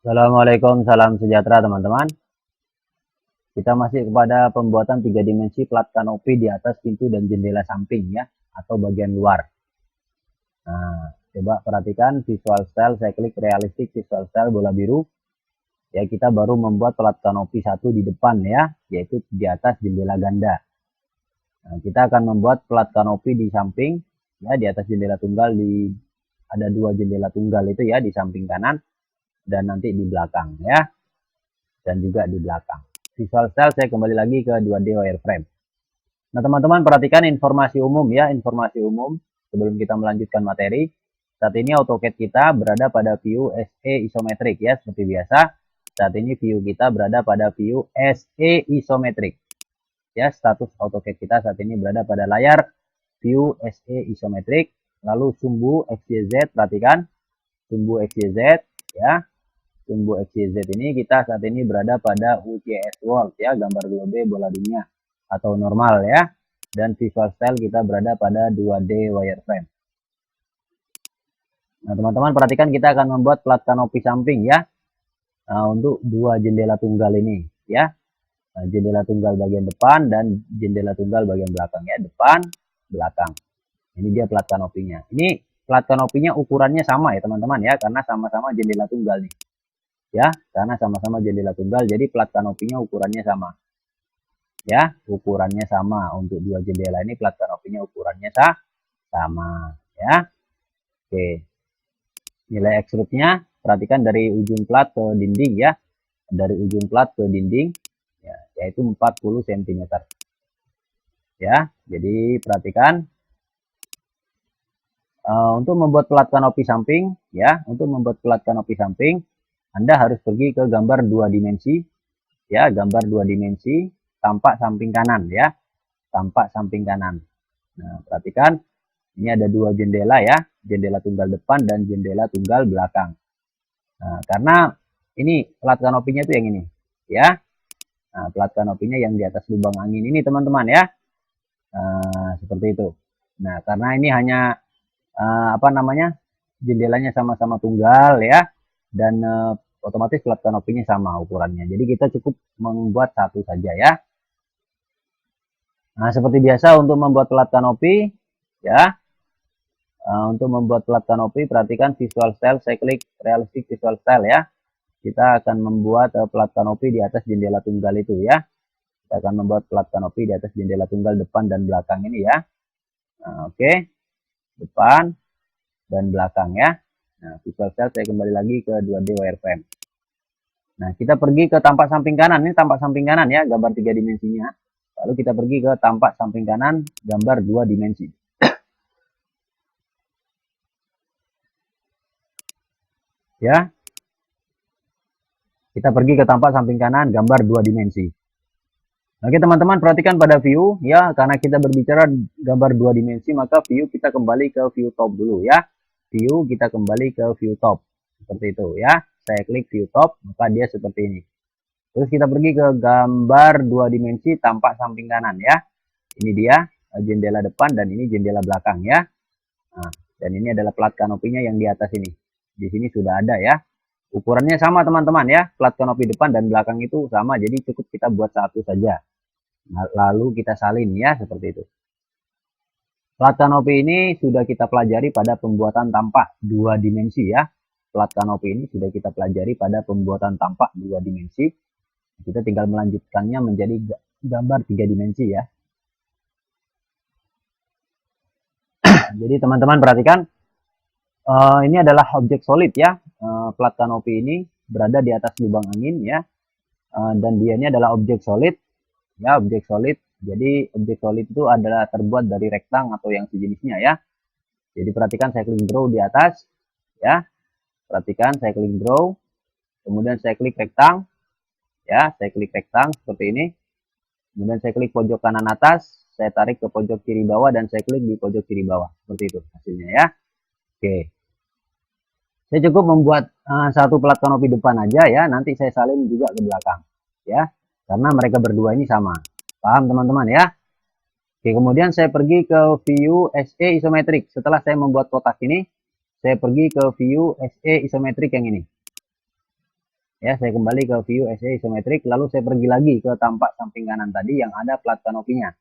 Assalamualaikum, salam sejahtera teman-teman. Kita masih kepada pembuatan 3 dimensi plat kanopi di atas pintu dan jendela samping ya, atau bagian luar. Nah, coba perhatikan visual style, saya klik realistic visual style bola biru. Ya, kita baru membuat plat kanopi satu di depan ya, yaitu di atas jendela ganda. Nah, kita akan membuat plat kanopi di samping ya, di atas jendela tunggal, ada 2 jendela tunggal itu ya, di samping kanan dan nanti di belakang ya, dan juga di belakang. Visual style saya kembali lagi ke 2D wireframe. Nah teman-teman perhatikan informasi umum ya, informasi umum sebelum kita melanjutkan materi. Saat ini AutoCAD kita berada pada view SE isometrik ya, seperti biasa. Saat ini view kita berada pada view SE isometrik. Ya, status AutoCAD kita saat ini berada pada layar view SE isometrik. Lalu sumbu XYZ, perhatikan sumbu XYZ ya. Sumbu XYZ ini kita saat ini berada pada UCS World ya, gambar 2D bola dunia atau normal ya. Dan visual style kita berada pada 2D wireframe. Nah teman-teman perhatikan kita akan membuat plat kanopi samping ya, untuk 2 jendela tunggal ini ya. Nah, jendela tunggal bagian depan dan jendela tunggal bagian belakang ya, depan belakang. Ini dia plat kanopinya. Ini plat kanopinya ukurannya sama ya teman-teman ya, karena sama-sama jendela tunggal nih ya, karena sama-sama jendela tunggal, jadi plat kanopinya ukurannya sama ya, ukurannya sama untuk 2 jendela ini, plat kanopinya ukurannya sama ya. Oke, nilai extrude-nya perhatikan dari ujung plat ke dinding ya, dari ujung plat ke dinding ya, yaitu 40 cm ya. Jadi perhatikan untuk membuat plat kanopi samping ya, untuk membuat plat kanopi samping Anda harus pergi ke gambar 2 dimensi ya, gambar 2 dimensi tampak samping kanan ya, tampak samping kanan. Nah perhatikan ini ada 2 jendela ya, jendela tunggal depan dan jendela tunggal belakang. Nah karena ini plat kanopinya itu yang ini ya, nah plat kanopinya yang di atas lubang angin ini teman-teman ya, seperti itu. Nah karena ini hanya jendelanya sama-sama tunggal ya, dan otomatis plat kanopinya sama ukurannya. Jadi kita cukup membuat satu saja ya. Nah seperti biasa untuk membuat plat kanopi ya, untuk membuat plat kanopi perhatikan visual style, saya klik realistic visual style ya. Kita akan membuat plat kanopi di atas jendela tunggal itu ya. Kita akan membuat plat kanopi di atas jendela tunggal depan dan belakang ini ya. Nah, oke, depan dan belakang ya. Nah visual style saya kembali lagi ke 2D wireframe. Nah kita pergi ke tampak samping kanan, ini tampak samping kanan ya, gambar 3 dimensinya. Lalu kita pergi ke tampak samping kanan, gambar 2 dimensi. Ya, kita pergi ke tampak samping kanan, gambar 2 dimensi. Oke teman-teman perhatikan pada view ya, karena kita berbicara gambar 2 dimensi maka view kita kembali ke view top dulu ya. View kita kembali ke view top seperti itu ya. Saya klik view top maka dia seperti ini. Terus kita pergi ke gambar 2 dimensi tampak samping kanan ya. Ini dia jendela depan dan ini jendela belakang ya. Nah, dan ini adalah plat kanopinya yang di atas ini. Di sini sudah ada ya. Ukurannya sama teman-teman ya, plat kanopi depan dan belakang itu sama, jadi cukup kita buat satu saja. Lalu kita salin ya, seperti itu. Plat kanopi ini sudah kita pelajari pada pembuatan tampak 2 dimensi ya. Plat kanopi ini sudah kita pelajari pada pembuatan tampak 2 dimensi. Kita tinggal melanjutkannya menjadi gambar 3 dimensi ya. Jadi teman-teman perhatikan, ini adalah objek solid ya. Plat kanopi ini berada di atas lubang angin ya, dan dia ini adalah objek solid ya, objek solid. Jadi objek solid itu adalah terbuat dari rektang atau yang sejenisnya ya. Jadi perhatikan saya klik draw di atas ya, perhatikan saya klik draw, kemudian saya klik rektang ya, saya klik rektang seperti ini, kemudian saya klik pojok kanan atas, saya tarik ke pojok kiri bawah dan saya klik di pojok kiri bawah, seperti itu hasilnya ya. Oke, saya cukup membuat satu plat kanopi depan aja ya, nanti saya salin juga ke belakang ya, karena mereka berdua ini sama. Paham teman-teman ya? Oke, kemudian saya pergi ke view SE isometrik. Setelah saya membuat kotak ini, saya pergi ke view SE isometrik yang ini. Ya, saya kembali ke view SA isometrik, lalu saya pergi lagi ke tampak samping kanan tadi yang ada plat kanopinya.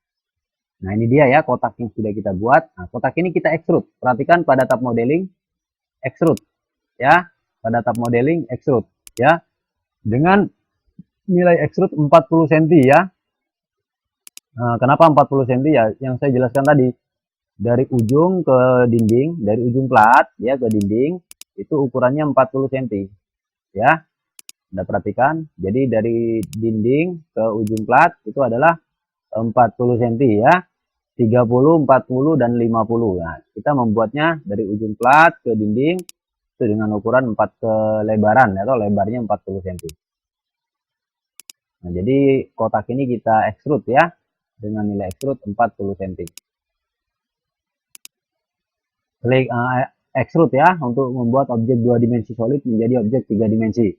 Nah, ini dia ya kotak yang sudah kita buat. Nah, kotak ini kita extrude. Perhatikan pada tab modeling, extrude. Ya, pada tab modeling, extrude. Ya, dengan nilai extrude 40 cm ya. Nah, kenapa 40 cm ya? Yang saya jelaskan tadi, dari ujung ke dinding, dari ujung plat ya ke dinding, itu ukurannya 40 cm. Ya, Anda perhatikan. Jadi dari dinding ke ujung plat itu adalah 40 cm ya. 30, 40, dan 50. Nah, kita membuatnya dari ujung plat ke dinding itu dengan ukuran 4 kelebaran atau lebarnya 40 cm. Nah, jadi kotak ini kita extrude ya dengan nilai extrude 40 cm. Klik extrude ya untuk membuat objek 2 dimensi solid menjadi objek 3 dimensi.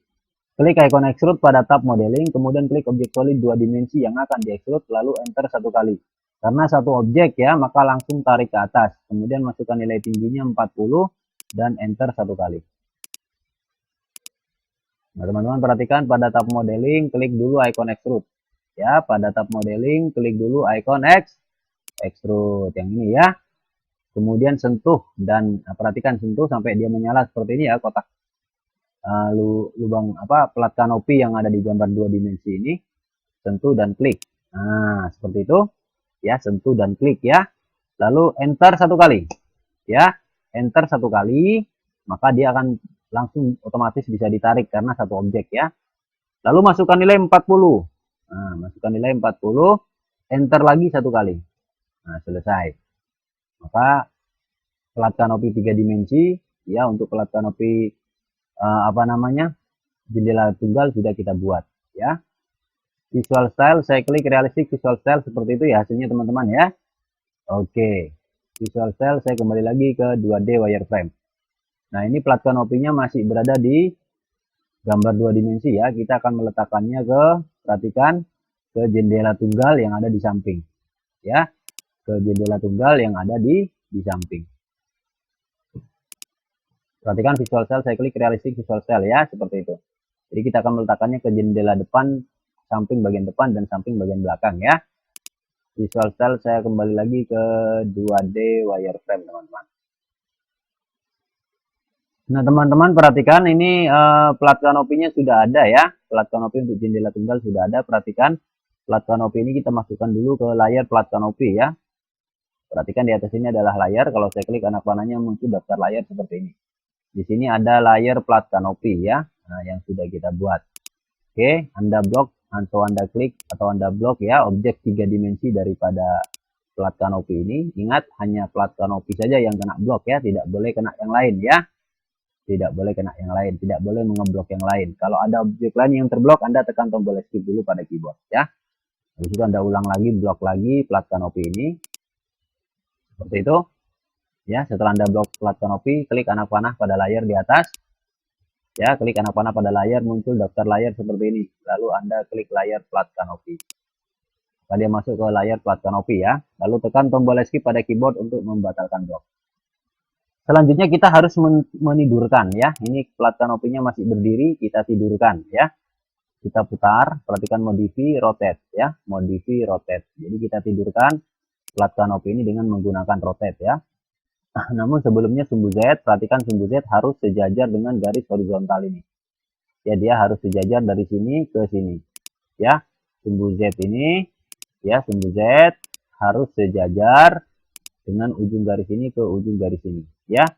Klik icon extrude pada tab modeling, kemudian klik objek solid 2 dimensi yang akan di extrude, lalu enter satu kali. Karena satu objek ya, maka langsung tarik ke atas. Kemudian masukkan nilai tingginya 40 dan enter satu kali. Nah, teman-teman perhatikan pada tab modeling, klik dulu icon extrude. Ya, pada tab modeling, klik dulu icon extrude yang ini ya. Kemudian sentuh dan perhatikan sentuh sampai dia menyala seperti ini ya kotak lubang plat kanopi yang ada di gambar 2 dimensi ini. Sentuh dan klik. Nah, seperti itu. Ya, sentuh dan klik ya. Lalu enter satu kali. Ya, enter satu kali, maka dia akan langsung otomatis bisa ditarik karena satu objek ya. Lalu masukkan nilai 40. Nah, masukkan nilai 40, enter lagi satu kali. Nah, selesai. Maka plat kanopi 3 dimensi ya, untuk plat kanopi jendela tunggal sudah kita buat ya. Visual style, saya klik realistic visual style, seperti itu ya hasilnya teman-teman ya. Oke, visual style saya kembali lagi ke 2D wireframe. Nah, ini plat kanopinya masih berada di gambar 2 dimensi ya. Kita akan meletakkannya perhatikan, ke jendela tunggal yang ada di samping ya, ke jendela tunggal yang ada di samping. Perhatikan visual style, saya klik realistic visual style ya, seperti itu. Jadi kita akan meletakkannya ke jendela depan, samping bagian depan, dan samping bagian belakang ya. Visual style saya kembali lagi ke 2D wireframe teman-teman. Nah, teman-teman perhatikan ini plat kanopinya sudah ada ya. Plat kanopi untuk jendela tunggal sudah ada. Perhatikan plat kanopi ini kita masukkan dulu ke layar plat kanopi ya. Perhatikan di atas ini adalah layar. Kalau saya klik anak panahnya muncul daftar layar seperti ini. Di sini ada layar plat kanopi ya. Nah, yang sudah kita buat. Oke, Anda blok atau Anda klik atau Anda blok ya objek 3 dimensi daripada plat kanopi ini. Ingat, hanya plat kanopi saja yang kena blok ya, tidak boleh kena yang lain ya. Tidak boleh kena yang lain, tidak boleh mengeblok yang lain. Kalau ada objek lain yang terblok, Anda tekan tombol escape dulu pada keyboard ya. Habis itu Anda ulang lagi, blok lagi plat kanopi ini. Seperti itu. Ya, setelah Anda blok plat kanopi, klik anak panah pada layar di atas. Ya, klik anak panah pada layar, muncul daftar layar seperti ini. Lalu Anda klik layar plat kanopi. Dia masuk ke layar plat kanopi ya. Lalu tekan tombol escape pada keyboard untuk membatalkan blok. Selanjutnya kita harus menidurkan ya. Ini plat kanopinya masih berdiri, kita tidurkan ya. Kita putar, perhatikan modify rotate ya, modify rotate. Jadi kita tidurkan plat kanopi ini dengan menggunakan rotate ya. Namun sebelumnya sumbu Z, perhatikan sumbu Z harus sejajar dengan garis horizontal ini. Ya, dia harus sejajar dari sini ke sini. Ya, sumbu Z ini ya, sumbu Z harus sejajar dengan ujung garis ini ke ujung garis ini ya,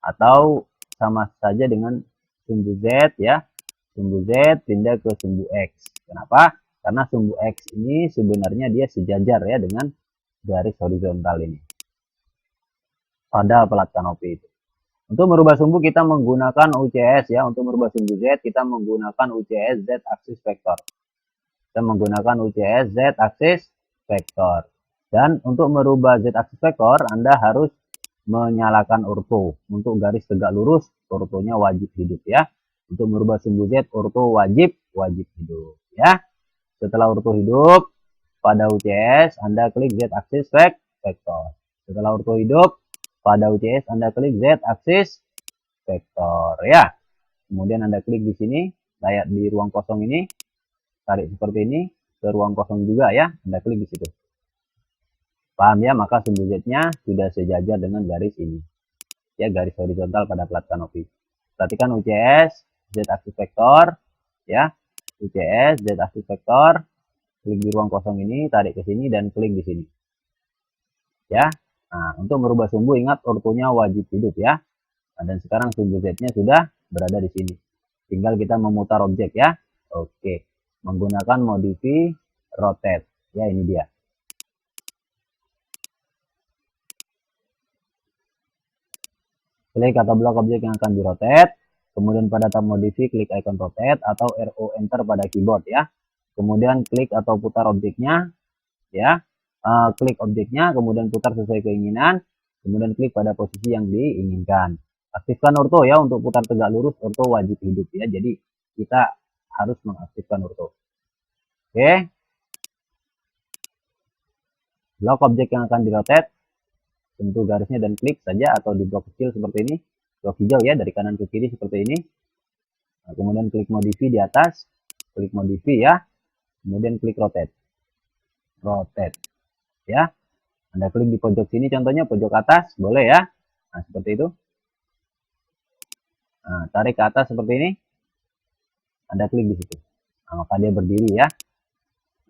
atau sama saja dengan sumbu Z ya, sumbu Z pindah ke sumbu X. Kenapa? Karena sumbu X ini sebenarnya dia sejajar ya dengan garis horizontal ini pada plat kanopi itu. Untuk merubah sumbu kita menggunakan UCS ya. Untuk merubah sumbu Z kita menggunakan UCS Z axis vector. Kita menggunakan UCS Z axis vector. Dan untuk merubah Z axis vector Anda harus menyalakan ortho. Untuk garis tegak lurus ortonya wajib hidup ya. Untuk merubah sumbu Z ortho wajib hidup ya. Setelah ortho hidup pada UCS Anda klik Z axis vector. Setelah ortho hidup pada UCS Anda klik Z axis vector ya. Kemudian Anda klik di sini layak di ruang kosong ini, tarik seperti ini ke ruang kosong juga ya, Anda klik di situ. Paham ya? Maka sumbu Z-nya sudah sejajar dengan garis ini. Ya, garis horizontal pada plat kanopi. Perhatikan UCS, Z aksis vektor, ya. UCS, Z aksis vektor, klik di ruang kosong ini, tarik ke sini dan klik di sini. Ya. Nah, untuk merubah sumbu ingat ortonya wajib hidup ya. Nah, dan sekarang sumbu Z-nya sudah berada di sini. Tinggal kita memutar objek ya. Oke. Menggunakan modify rotate. Ya, ini dia. Klik atau blok objek yang akan dirotate. Kemudian pada tab modify klik icon rotate atau RO enter pada keyboard ya. Kemudian klik atau putar objeknya ya. Klik objeknya kemudian putar sesuai keinginan. Kemudian klik pada posisi yang diinginkan. Aktifkan orto ya, untuk putar tegak lurus orto wajib hidup ya. Jadi kita harus mengaktifkan orto. Oke. Blok objek yang akan dirotate, tentu garisnya dan klik saja atau di blok kecil seperti ini. Blok hijau ya, dari kanan ke kiri seperti ini. Nah, kemudian klik modify di atas, klik modify ya. Kemudian klik rotate. Rotate ya. Anda klik di pojok sini contohnya, pojok atas, boleh ya. Nah, seperti itu. Nah, tarik ke atas seperti ini. Anda klik di situ. Nah, maka dia berdiri ya.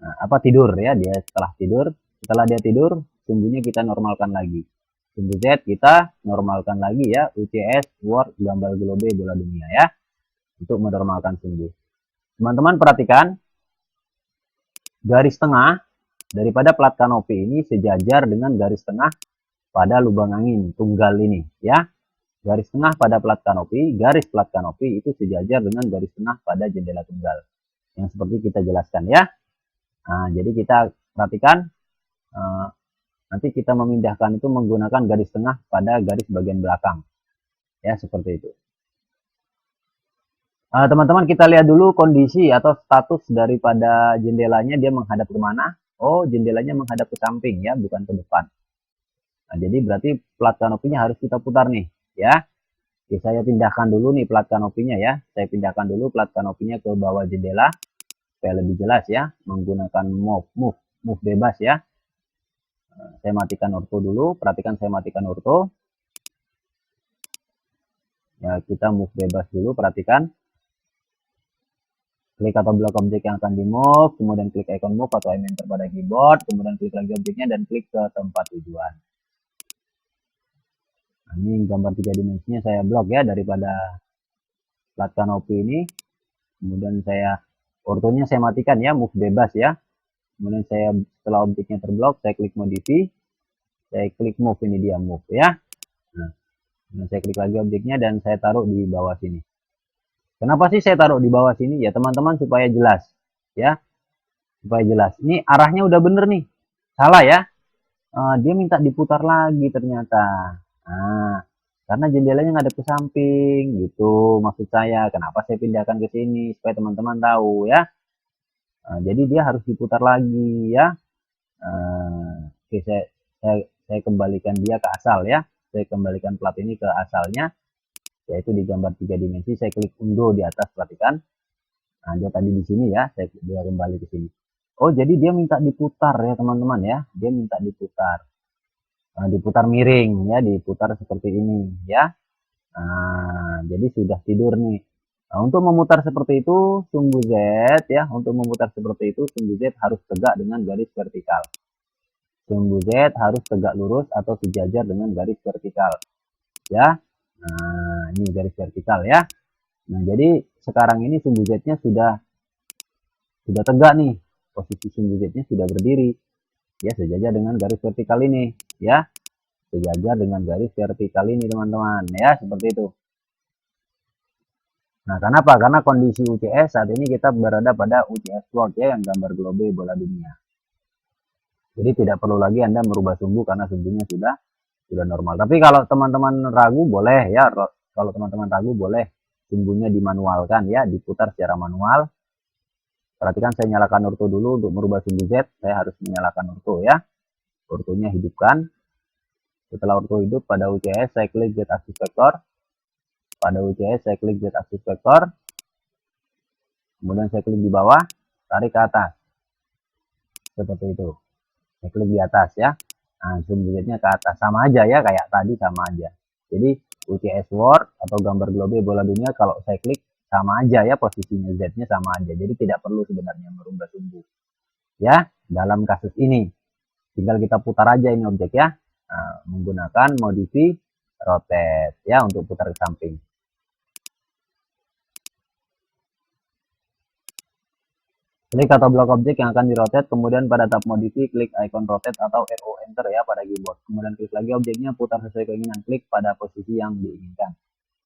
Nah, apa tidur ya, dia setelah tidur. Setelah dia tidur, sumbunya kita normalkan lagi. Sumbu Z kita normalkan lagi ya, UCS Word gambar globe bola dunia ya. Untuk menormalkan sumbu. Teman-teman perhatikan, garis tengah daripada plat kanopi ini sejajar dengan garis tengah pada lubang angin tunggal ini ya. Garis tengah pada plat kanopi, garis plat kanopi itu sejajar dengan garis tengah pada jendela tunggal. Yang seperti kita jelaskan ya. Nah, jadi kita perhatikan, nanti kita memindahkan itu menggunakan garis tengah pada garis bagian belakang. Ya, seperti itu. Teman-teman kita lihat dulu kondisi atau status daripada jendelanya, dia menghadap ke mana. Oh, jendelanya menghadap ke samping ya, bukan ke depan. Nah, jadi berarti plat kanopinya harus kita putar nih ya. Oke, saya pindahkan dulu nih plat kanopinya ya. Saya pindahkan dulu plat kanopinya ke bawah jendela supaya lebih jelas ya, menggunakan move bebas ya. Saya matikan orto dulu, perhatikan saya matikan orto. Ya, kita move bebas dulu, perhatikan. Klik atau blok objek yang akan di move, kemudian klik icon move atau enter pada keyboard, kemudian klik lagi objeknya dan klik ke tempat tujuan. Nah, ini gambar 3 dimensinya saya blok ya daripada plat kanopi ini. Kemudian saya ortonya saya matikan ya, move bebas ya. Kemudian saya setelah objeknya terblok, saya klik modify, saya klik move, ini dia move ya. Nah, kemudian saya klik lagi objeknya dan saya taruh di bawah sini. Kenapa sih saya taruh di bawah sini? Ya teman-teman supaya jelas ya, supaya jelas. Ini arahnya udah bener nih, salah ya. Dia minta diputar lagi ternyata. Nah, karena jendelanya ngadep ke samping gitu maksud saya. Kenapa saya pindahkan ke sini supaya teman-teman tahu ya. Jadi dia harus diputar lagi ya. Oke, saya kembalikan dia ke asal ya. Saya kembalikan plat ini ke asalnya, yaitu di gambar 3 dimensi. Saya klik undo di atas, perhatikan. Nah, dia tadi di sini ya, dia kembali ke sini. Oh, jadi dia minta diputar ya teman-teman ya. Dia minta diputar. Diputar miring ya, diputar seperti ini ya. Nah, jadi sudah tidur nih. Nah, untuk memutar seperti itu sumbu Z ya, untuk memutar seperti itu sumbu Z harus tegak dengan garis vertikal. Sumbu Z harus tegak lurus atau sejajar dengan garis vertikal ya. Nah, ini garis vertikal ya. Nah, jadi sekarang ini sumbu Z-nya sudah tegak nih. Posisi sumbu Z-nya sudah berdiri ya, sejajar dengan garis vertikal ini ya. Sejajar dengan garis vertikal ini teman-teman ya, seperti itu. Nah, kenapa? Karena kondisi UCS saat ini kita berada pada UCS Word ya, yang gambar globe bola dunia. Jadi tidak perlu lagi Anda merubah sumbu karena sumbunya sudah normal. Tapi kalau teman-teman ragu boleh ya, kalau teman-teman ragu boleh sumbunya dimanualkan ya, diputar secara manual. Perhatikan saya nyalakan orto dulu untuk merubah sumbu Z, saya harus menyalakan orto ya. Ortonya hidupkan. Setelah orto hidup pada UCS saya klik Z aksis vektor. Pada UCS saya klik Z aksis vektor. kemudian saya klik di bawah, tarik ke atas. Seperti itu. Saya klik di atas ya. Nah, zoom Z-nya ke atas. Sama aja ya, kayak tadi sama aja. Jadi UCS Word atau gambar globe bola dunia kalau saya klik sama aja ya, posisinya Z-nya sama aja. Jadi tidak perlu sebenarnya merubah sumbu. Ya, dalam kasus ini tinggal kita putar aja ini objek ya. Nah, menggunakan modify rotate ya untuk putar ke samping. Klik atau blok objek yang akan dirotate, kemudian pada tab modify klik icon rotate atau arrow enter ya pada keyboard. Kemudian klik lagi objeknya, putar sesuai keinginan, klik pada posisi yang diinginkan.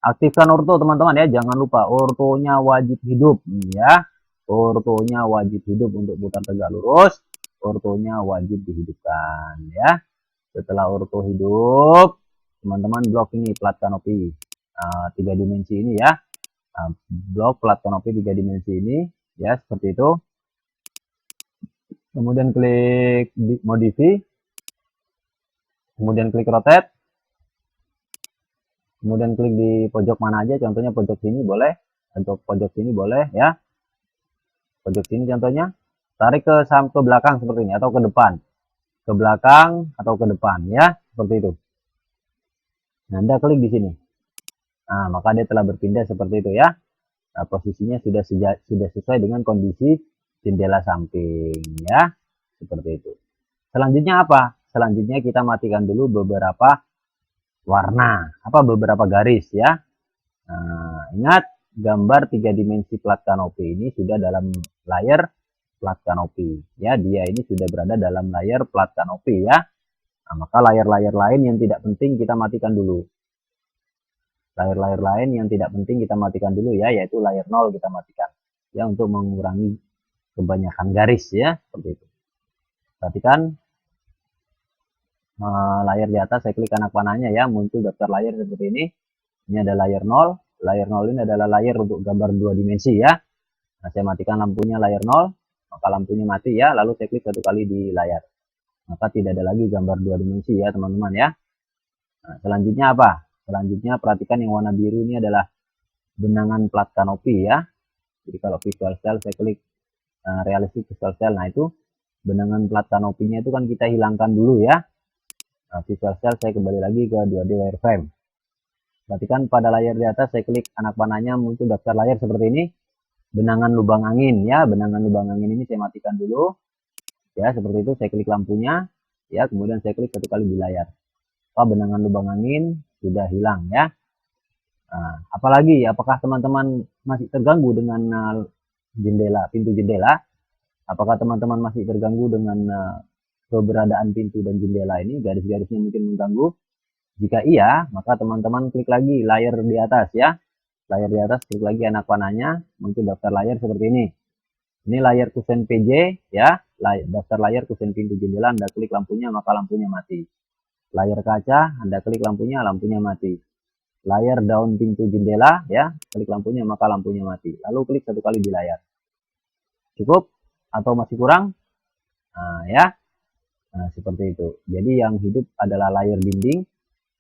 Aktifkan orto teman-teman ya, jangan lupa ortonya wajib hidup ya. Ortonya wajib hidup untuk putar tegak lurus, ortonya wajib dihidupkan ya. Setelah orto hidup, teman-teman blok ini plat kanopi 3 dimensi ini ya. Blok plat kanopi 3 dimensi ini ya, seperti itu. Kemudian klik modify, kemudian klik rotate, kemudian klik di pojok mana aja, contohnya pojok sini boleh, untuk pojok sini boleh ya, pojok sini contohnya, tarik ke belakang seperti ini atau ke depan, ke belakang atau ke depan ya, seperti itu. Nah, Anda klik di sini, nah maka dia telah berpindah seperti itu ya. Nah, posisinya sudah sesuai dengan kondisi jendela samping ya, seperti itu. Selanjutnya apa? Selanjutnya kita matikan dulu beberapa warna, beberapa garis ya. Nah, ingat gambar 3 dimensi plat kanopi ini sudah dalam layar plat kanopi ya, dia ini sudah berada dalam layar plat kanopi ya. Nah, maka layar-layar lain yang tidak penting kita matikan dulu. Layar-layar lain yang tidak penting kita matikan dulu ya, yaitu layar 0 kita matikan ya, untuk mengurangi kebanyakan garis ya, seperti itu. Perhatikan layar di atas, saya klik anak panahnya ya, muncul daftar layar seperti ini. Ini ada layar 0, layar 0 ini adalah layar untuk gambar 2 dimensi ya. Nah, saya matikan lampunya layar 0, maka lampunya mati ya, lalu saya klik 1 kali di layar. Maka tidak ada lagi gambar 2 dimensi ya teman-teman ya. Nah, selanjutnya apa? Selanjutnya perhatikan yang warna biru ini adalah benangan plat kanopi ya. Jadi kalau visual style saya klik realistic visual style. Nah, itu benangan plat kanopinya itu kan kita hilangkan dulu ya. Nah, visual style saya kembali lagi ke 2D wireframe. Perhatikan pada layar di atas saya klik anak panahnya, muncul daftar layar seperti ini. Benangan lubang angin ya, benangan lubang angin ini saya matikan dulu. Ya, seperti itu saya klik lampunya ya, kemudian saya klik 1 kali di layar. Benangan lubang angin sudah hilang ya. Nah, apalagi apakah teman-teman masih terganggu dengan pintu jendela? Apakah teman-teman masih terganggu dengan keberadaan pintu dan jendela ini, garis-garisnya mungkin mengganggu? Jika iya, maka teman-teman klik lagi layar di atas ya. Layar di atas, klik lagi anak panahnya, muncul daftar layar seperti ini. Ini layar kusen PJ ya, daftar layar kusen pintu jendela, Anda klik lampunya maka lampunya mati. Layar kaca, Anda klik lampunya mati. Layar daun pintu jendela ya, klik lampunya maka lampunya mati. Lalu klik 1 kali di layar. Cukup atau masih kurang? Nah, ya. Nah, seperti itu. Jadi yang hidup adalah layar dinding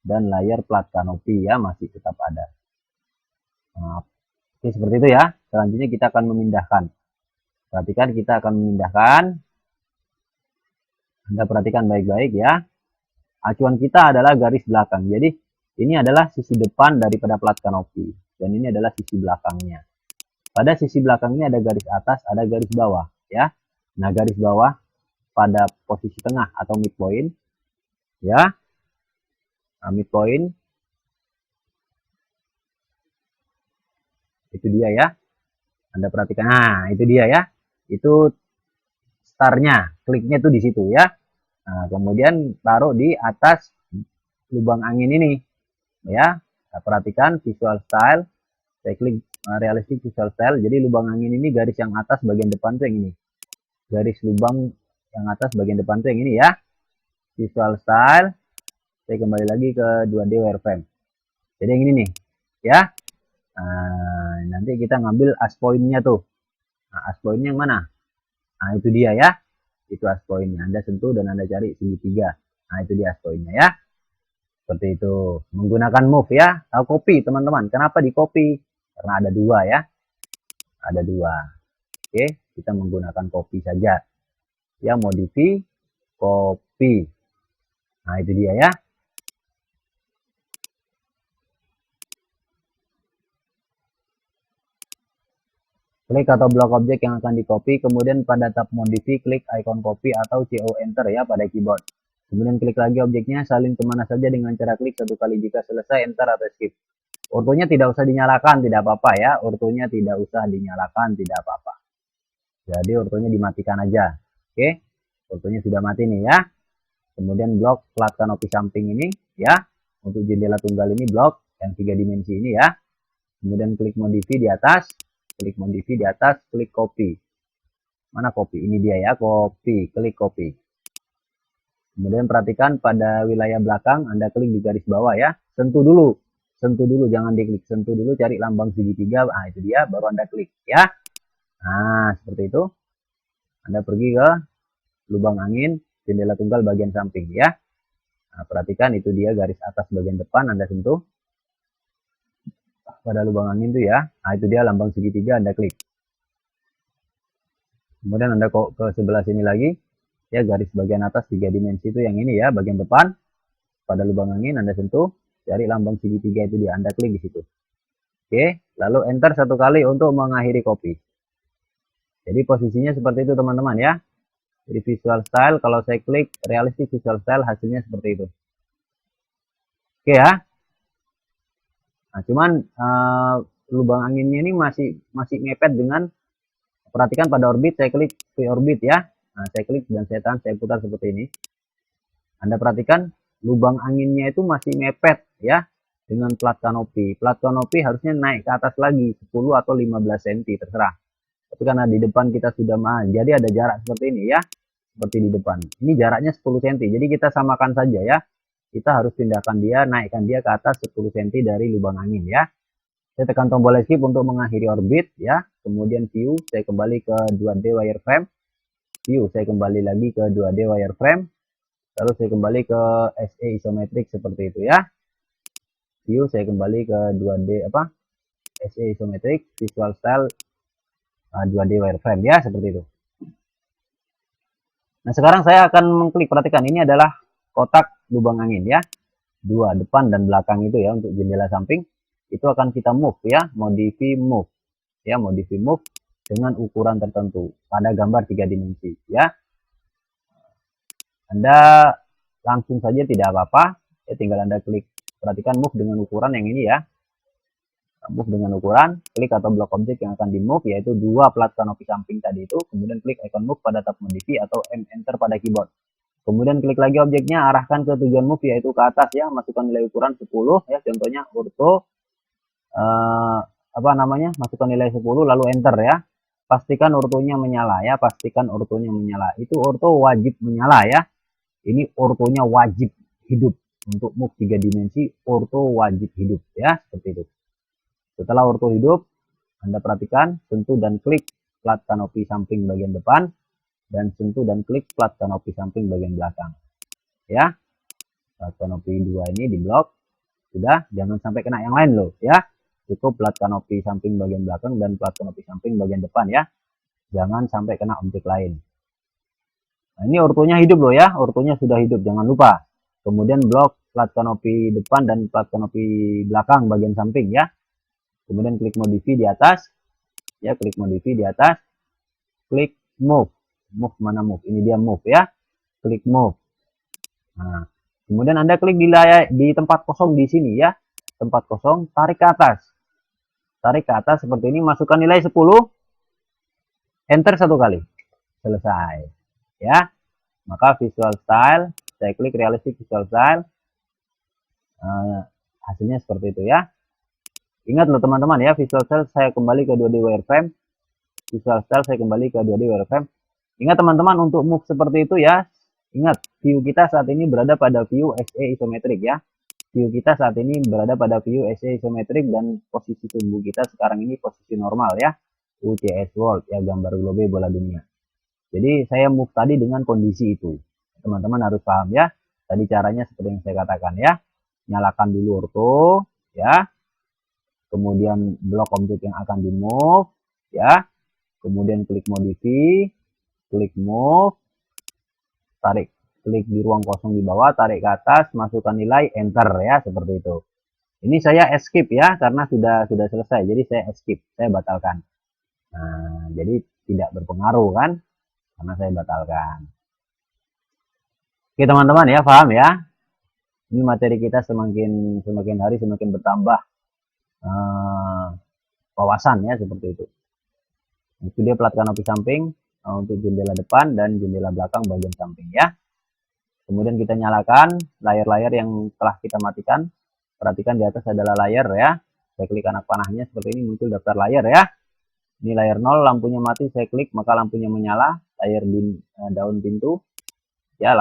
dan layar plat kanopi ya, masih tetap ada. Nah, oke, seperti itu ya. Selanjutnya kita akan memindahkan. Perhatikan kita akan memindahkan. Anda perhatikan baik-baik ya. Acuan kita adalah garis belakang. Jadi ini adalah sisi depan daripada plat kanopi. Dan ini adalah sisi belakangnya. Pada sisi belakang ini ada garis atas, ada garis bawah ya. Nah, garis bawah pada posisi tengah atau midpoint ya. Nah, midpoint itu dia ya. Anda perhatikan. Nah, itu dia ya. Itu startnya, kliknya tuh di situ ya. Nah, kemudian taruh di atas lubang angin ini ya. Nah, perhatikan visual style, saya klik realistic visual style. Jadi lubang angin ini garis yang atas bagian depan tuh yang ini, garis lubang yang atas bagian depan tuh yang ini ya. Visual style, saya kembali lagi ke 2D wireframe. Jadi yang ini nih ya. Nah, nanti kita ngambil as point-nya tuh. Nah, as point-nya yang mana? Nah, itu dia ya. Itu as point-nya. Anda sentuh dan Anda cari segitiga. Nah, itu dia as point-nya ya. Seperti itu. Menggunakan move ya. Copy teman-teman. Kenapa di copy? Karena ada 2 ya. Ada 2. Oke, kita menggunakan copy saja. Ya, modify, copy. Nah, itu dia ya. Klik atau blok objek yang akan di-copy, kemudian pada tab modify, klik icon copy atau CO enter ya pada keyboard. Kemudian klik lagi objeknya, salin kemana saja dengan cara klik satu kali, jika selesai enter atau skip. Ortonya tidak usah dinyalakan, tidak apa-apa ya. Ortonya tidak usah dinyalakan, tidak apa-apa. Jadi ortonya dimatikan aja. Oke, ortonya sudah mati nih ya. Kemudian blok plat kanopi samping ini ya. Untuk jendela tunggal ini blok yang 3 dimensi ini ya. Kemudian klik modify di atas. Klik modify di atas, klik copy. Mana copy? Ini dia ya, copy. Klik copy. Kemudian perhatikan pada wilayah belakang, Anda klik di garis bawah ya. Sentuh dulu, jangan diklik. Sentuh dulu, cari lambang segitiga. Nah, itu dia, baru Anda klik ya. Nah, seperti itu. Anda pergi ke lubang angin, jendela tunggal bagian samping ya. Nah, perhatikan itu dia garis atas bagian depan, Anda sentuh. Pada lubang angin itu ya. Nah, itu dia lambang segitiga, Anda klik. Kemudian Anda kok ke sebelah sini lagi, ya garis bagian atas 3 dimensi itu yang ini ya, bagian depan. Pada lubang angin Anda sentuh, cari lambang segitiga itu dia, Anda klik di situ. Oke, lalu enter satu kali untuk mengakhiri copy. Jadi posisinya seperti itu teman-teman ya. Jadi visual style, kalau saya klik realistic visual style, hasilnya seperti itu. Oke ya. Nah, cuman lubang anginnya ini masih ngepet dengan, perhatikan pada orbit, saya klik free orbit ya. Nah, saya klik dan saya tahan, saya putar seperti ini. Anda perhatikan lubang anginnya itu masih mepet ya dengan plat kanopi. Plat kanopi harusnya naik ke atas lagi 10 atau 15 cm terserah. Tapi karena di depan kita sudah jadi ada jarak seperti ini ya. Seperti di depan. Ini jaraknya 10 cm. Jadi kita samakan saja ya. Kita harus pindahkan dia, naikkan dia ke atas 10 cm dari lubang angin ya. Saya tekan tombol escape untuk mengakhiri orbit ya. Kemudian view, saya kembali ke 2D wireframe. View, saya kembali lagi ke 2D wireframe. Lalu saya kembali ke SA isometrik seperti itu ya. View, saya kembali ke 2D SA isometrik, visual style 2D wireframe ya, seperti itu. Nah, sekarang saya akan mengklik, perhatikan ini adalah kotak lubang angin ya. Dua, depan dan belakang itu ya, untuk jendela samping. Itu akan kita move ya, modify move. Ya, modify move dengan ukuran tertentu pada gambar 3 dimensi ya. Anda langsung saja tidak apa-apa, ya tinggal Anda klik, perhatikan move dengan ukuran yang ini ya. Move dengan ukuran, klik atau blok objek yang akan di move, yaitu 2 plat kanopi samping tadi itu, kemudian klik icon move pada tab modify atau enter pada keyboard. Kemudian klik lagi objeknya, arahkan ke tujuan move, yaitu ke atas ya, masukkan nilai ukuran 10 ya, contohnya ortho, masukkan nilai 10 lalu enter ya. Pastikan ortonya menyala ya, pastikan ortonya menyala. Itu orto wajib menyala ya. Ini ortonya wajib hidup. Untuk move 3 dimensi, orto wajib hidup ya, seperti itu. Setelah orto hidup, Anda perhatikan, sentuh dan klik plat kanopi samping bagian depan, dan sentuh dan klik plat kanopi samping bagian belakang. Ya, plat kanopi 2 ini di blok. Sudah, jangan sampai kena yang lain loh ya. Cukup plat kanopi samping bagian belakang dan plat kanopi samping bagian depan ya. Jangan sampai kena objek lain. Nah, ini ortonya hidup loh ya, ortonya sudah hidup, jangan lupa. Kemudian blok plat kanopi depan dan plat kanopi belakang bagian samping ya. Kemudian klik modify di atas, ya klik modify di atas, klik move, move mana move, ini dia move ya, klik move. Nah, kemudian Anda klik di tempat kosong di sini ya, tempat kosong, tarik ke atas seperti ini, masukkan nilai 10, enter satu kali, selesai ya. Maka visual style, saya klik realistic visual style, hasilnya seperti itu ya. Ingat loh teman-teman ya, visual style saya kembali ke 2D wireframe. Visual style saya kembali ke 2D wireframe. Ingat teman-teman, untuk move seperti itu ya. Ingat, view kita saat ini berada pada view SA isometrik ya. View kita saat ini berada pada view SA isometrik, dan posisi tubuh kita sekarang ini posisi normal ya. UCS World ya, gambar globe bola dunia. Jadi saya move tadi dengan kondisi itu. Teman-teman harus paham ya. Tadi caranya seperti yang saya katakan ya. Nyalakan dulu ortho ya. Kemudian blok objek yang akan di move ya, kemudian klik modify, klik move, tarik, klik di ruang kosong di bawah, tarik ke atas, masukkan nilai, enter ya, seperti itu. Ini saya escape ya, karena sudah selesai, jadi saya escape, saya batalkan. Nah, jadi tidak berpengaruh kan, karena saya batalkan. Oke teman-teman ya, paham ya? Ini materi kita semakin hari semakin bertambah wawasan ya, seperti itu. Itu dia plat kanopi samping untuk jendela depan dan jendela belakang bagian samping ya. Kemudian kita nyalakan layar-layar yang telah kita matikan. Perhatikan di atas adalah layar ya. Saya klik anak panahnya seperti ini, muncul daftar layar ya. Ini layar 0, lampunya mati, saya klik maka lampunya menyala. Layar daun pintu ya,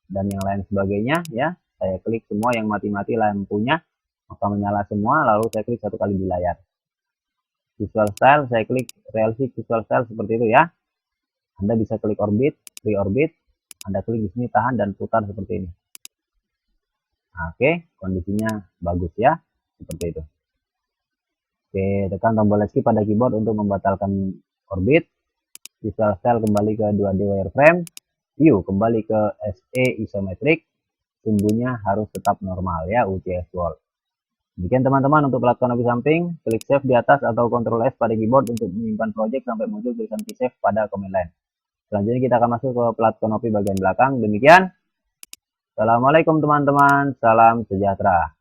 dan yang lain sebagainya ya. Saya klik semua yang mati-mati lampunya, maka menyala semua. Lalu saya klik satu kali di layar. Visual style, saya klik realistic visual style seperti itu ya. Anda bisa klik orbit, free orbit. Anda klik di sini tahan dan putar seperti ini. Oke, kondisinya bagus ya, seperti itu. Oke, tekan tombol escape pada keyboard untuk membatalkan orbit. Visual style kembali ke 2D wireframe. View kembali ke SE isometric. Sumbunya harus tetap normal ya, UCS World. Demikian teman-teman untuk plat kanopi samping. Klik save di atas atau Ctrl S pada keyboard untuk menyimpan project sampai muncul tulisan save pada command line. Selanjutnya kita akan masuk ke plat kanopi bagian belakang. Demikian. Assalamualaikum teman-teman. Salam sejahtera.